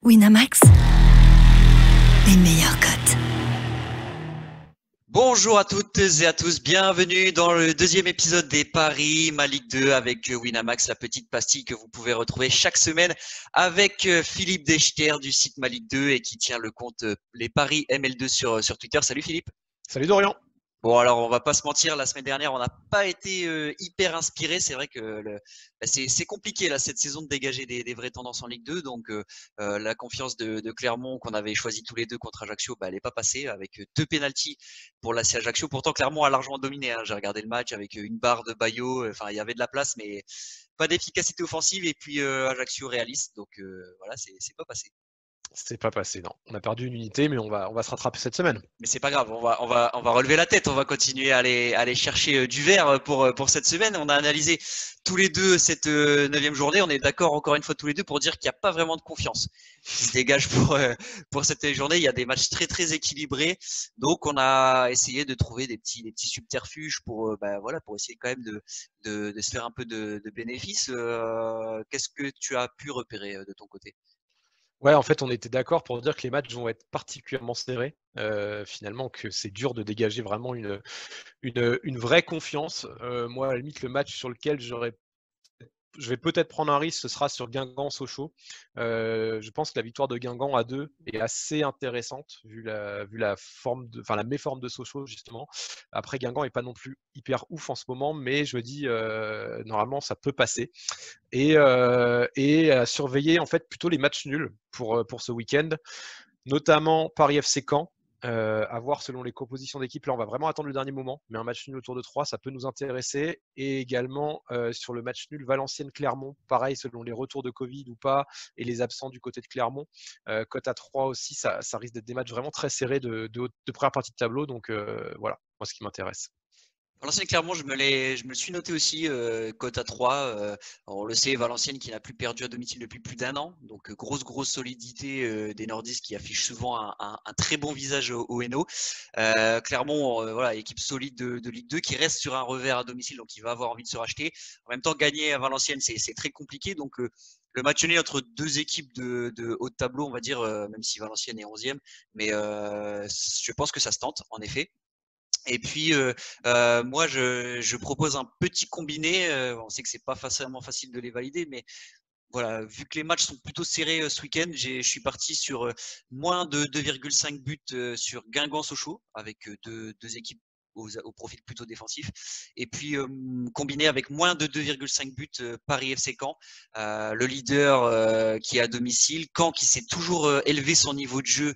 Winamax, les meilleurs cotes. Bonjour à toutes et à tous, bienvenue dans le deuxième épisode des Paris Ma Ligue 2 avec Winamax, la petite pastille que vous pouvez retrouver chaque semaine avec Philippe Dechter du site Ma Ligue 2 et qui tient le compte Les Paris ML2 sur Twitter. Salut Philippe. Salut Dorian. Bon, alors on va pas se mentir, la semaine dernière on n'a pas été hyper inspiré. C'est vrai que c'est compliqué là cette saison de dégager des vraies tendances en Ligue 2. Donc la confiance de Clermont qu'on avait choisi tous les deux contre Ajaccio, elle est pas passée avec deux pénaltys pour l'AC Ajaccio. Pourtant Clermont a largement dominé. J'ai regardé le match avec une barre de Bayo. Enfin il y avait de la place, mais pas d'efficacité offensive. Et puis Ajaccio réaliste. Donc voilà, c'est pas passé. C'est pas passé, non. On a perdu une unité, mais on va se rattraper cette semaine. Mais c'est pas grave, on va relever la tête, on va continuer à aller chercher du vert pour cette semaine. On a analysé tous les deux cette neuvième journée. On est d'accord encore une fois tous les deux pour dire qu'il n'y a pas vraiment de confiance qui se dégage pour cette journée. Il y a des matchs très très équilibrés, donc on a essayé de trouver des petits subterfuges pour voilà, pour essayer quand même de se faire un peu de bénéfices. Qu'est-ce que tu as pu repérer de ton côté? Ouais, en fait, on était d'accord pour dire que les matchs vont être particulièrement serrés. Finalement, que c'est dur de dégager vraiment une vraie confiance. Moi, à la limite, le match sur lequel je vais peut-être prendre un risque, ce sera sur Guingamp-Sochaux. Je pense que la victoire de Guingamp à 2 est assez intéressante vu la méforme de Sochaux justement. Après, Guingamp n'est pas non plus hyper ouf en ce moment, mais je me dis normalement ça peut passer. Et à surveiller en fait plutôt les matchs nuls pour ce week-end, notamment Paris FC Caen. À voir selon les compositions d'équipe. Là, on va vraiment attendre le dernier moment, mais un match nul autour de 3, ça peut nous intéresser. Et également sur le match nul Valenciennes-Clermont, pareil, selon les retours de Covid ou pas, et les absents du côté de Clermont. Cote à 3 aussi, ça risque d'être des matchs vraiment très serrés de première partie de tableau. Donc voilà, moi, ce qui m'intéresse. Valenciennes Clermont, je me le suis noté aussi, cote à 3. On le sait, Valenciennes qui n'a plus perdu à domicile depuis plus d'un an. Donc grosse solidité des Nordistes qui affichent souvent un très bon visage au Hainaut. Clermont, voilà, équipe solide de Ligue 2 qui reste sur un revers à domicile, donc il va avoir envie de se racheter. En même temps, gagner à Valenciennes, c'est très compliqué. Donc le match nul entre deux équipes de haut de tableau, on va dire, même si Valenciennes est 11e, mais je pense que ça se tente, en effet. Et puis moi je propose un petit combiné. On sait que c'est pas forcément facile de les valider, mais voilà, vu que les matchs sont plutôt serrés ce week-end, je suis parti sur moins de 2,5 buts sur Guingamp-Sochaux avec deux équipes au profil plutôt défensif. Et puis combiné avec moins de 2,5 buts Paris FC Caen, le leader qui est à domicile, Caen qui s'est toujours élevé son niveau de jeu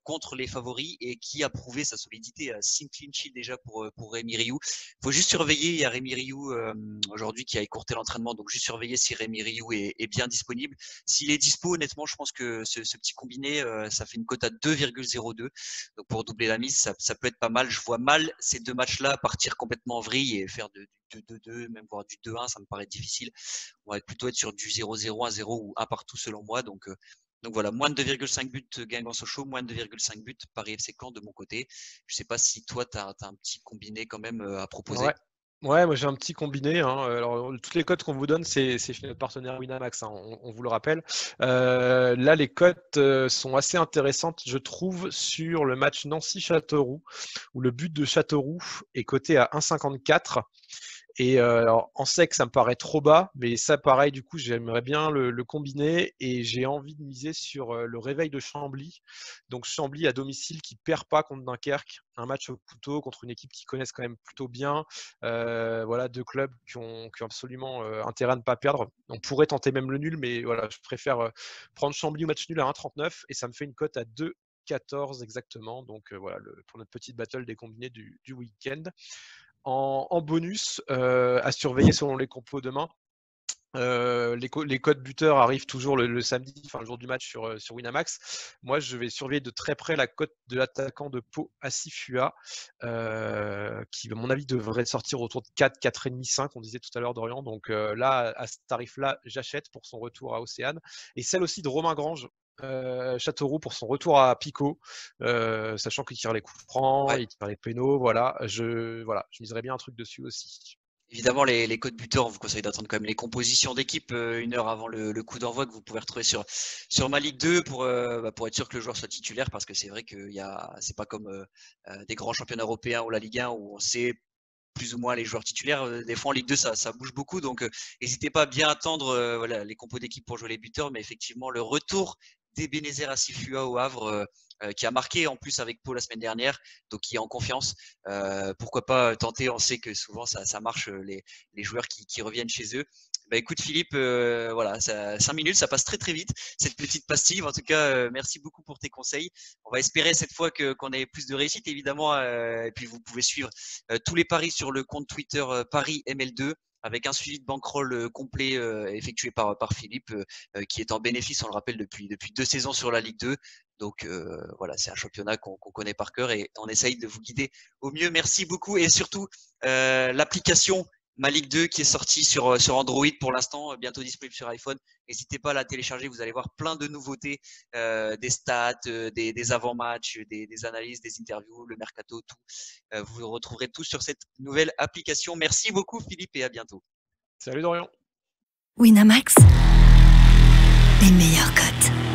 contre les favoris et qui a prouvé sa solidité à 6 clean sheets déjà pour Rémi Rioux. Il faut juste surveiller, il y a Rémi Rioux aujourd'hui qui a écourté l'entraînement, donc juste surveiller si Rémi Rioux est bien disponible. S'il est dispo, honnêtement, je pense que ce petit combiné, ça fait une cote à 2,02. Donc pour doubler la mise, ça peut être pas mal. Je vois mal ces deux matchs-là partir complètement en vrille et faire du 2-2, même voire du 2-1, ça me paraît difficile. On va plutôt être sur du 0-0, 1-0 ou un partout selon moi. Donc voilà, moins de 2,5 buts Guingamp-Sochaux, moins de 2,5 buts Paris FC Caen de mon côté. Je ne sais pas si toi, tu as un petit combiné quand même à proposer. Ouais, moi j'ai un petit combiné. Alors, toutes les cotes qu'on vous donne, c'est chez notre partenaire Winamax, on vous le rappelle. Là, les cotes sont assez intéressantes, je trouve, sur le match Nancy-Châteauroux, où le but de Châteauroux est coté à 1,54. Et alors, en sec, ça me paraît trop bas, mais ça, pareil, du coup, j'aimerais bien le combiner et j'ai envie de miser sur le réveil de Chambly. Donc, Chambly à domicile qui perd pas contre Dunkerque, un match au couteau contre une équipe qui connaissent quand même plutôt bien. Voilà, deux clubs qui ont absolument intérêt à ne pas perdre. On pourrait tenter même le nul, mais voilà, je préfère prendre Chambly au match nul à 1,39 et ça me fait une cote à 2,14 exactement. Donc voilà, pour notre petite battle des combinés du week-end. En bonus, à surveiller selon les compos demain. Les codes buteurs arrivent toujours le samedi, enfin le jour du match sur Winamax. Moi, je vais surveiller de très près la cote de l'attaquant de Pau, Asifua, qui, à mon avis, devrait sortir autour de 4, 4,5, 5, on disait tout à l'heure d'Orient. Donc là, à ce tarif-là, j'achète pour son retour à Océane. Et celle aussi de Romain Grange, Châteauroux pour son retour à Pico, sachant qu'il tire les coups francs, Ouais. il tire les pénaux, voilà, je miserais bien un truc dessus aussi. Évidemment, les codes buteurs, on vous conseille d'attendre quand même les compositions d'équipe 1 heure avant le coup d'envoi que vous pouvez retrouver sur ma Ligue 2 pour être sûr que le joueur soit titulaire, parce que c'est vrai que c'est pas comme des grands championnats européens ou la Ligue 1 où on sait plus ou moins les joueurs titulaires. Des fois en Ligue 2, ça bouge beaucoup, donc n'hésitez pas à bien attendre voilà, les compos d'équipe pour jouer les buteurs, mais effectivement, le retour d'Ebenezer Assifua au Havre, qui a marqué en plus avec Pau la semaine dernière, donc qui est en confiance. Pourquoi pas tenter, on sait que souvent ça marche, les joueurs qui reviennent chez eux. Bah écoute Philippe, voilà, 5 minutes, ça passe très très vite, cette petite pastille. En tout cas, merci beaucoup pour tes conseils. On va espérer cette fois qu'on ait plus de réussite, évidemment. Et puis vous pouvez suivre tous les paris sur le compte Twitter Paris ML2 avec un suivi de bankroll complet effectué par Philippe, qui est en bénéfice, on le rappelle, depuis 2 saisons sur la Ligue 2. Donc voilà, c'est un championnat qu'on connaît par cœur et on essaye de vous guider au mieux. Merci beaucoup et surtout l'application Ma Ligue 2 qui est sortie sur Android pour l'instant, bientôt disponible sur iPhone. N'hésitez pas à la télécharger, vous allez voir plein de nouveautés, des stats, des avant-matchs, des analyses, des interviews, le mercato, tout. Vous retrouverez tout sur cette nouvelle application. Merci beaucoup Philippe et à bientôt. Salut Dorian. Winamax, les meilleurs cotes.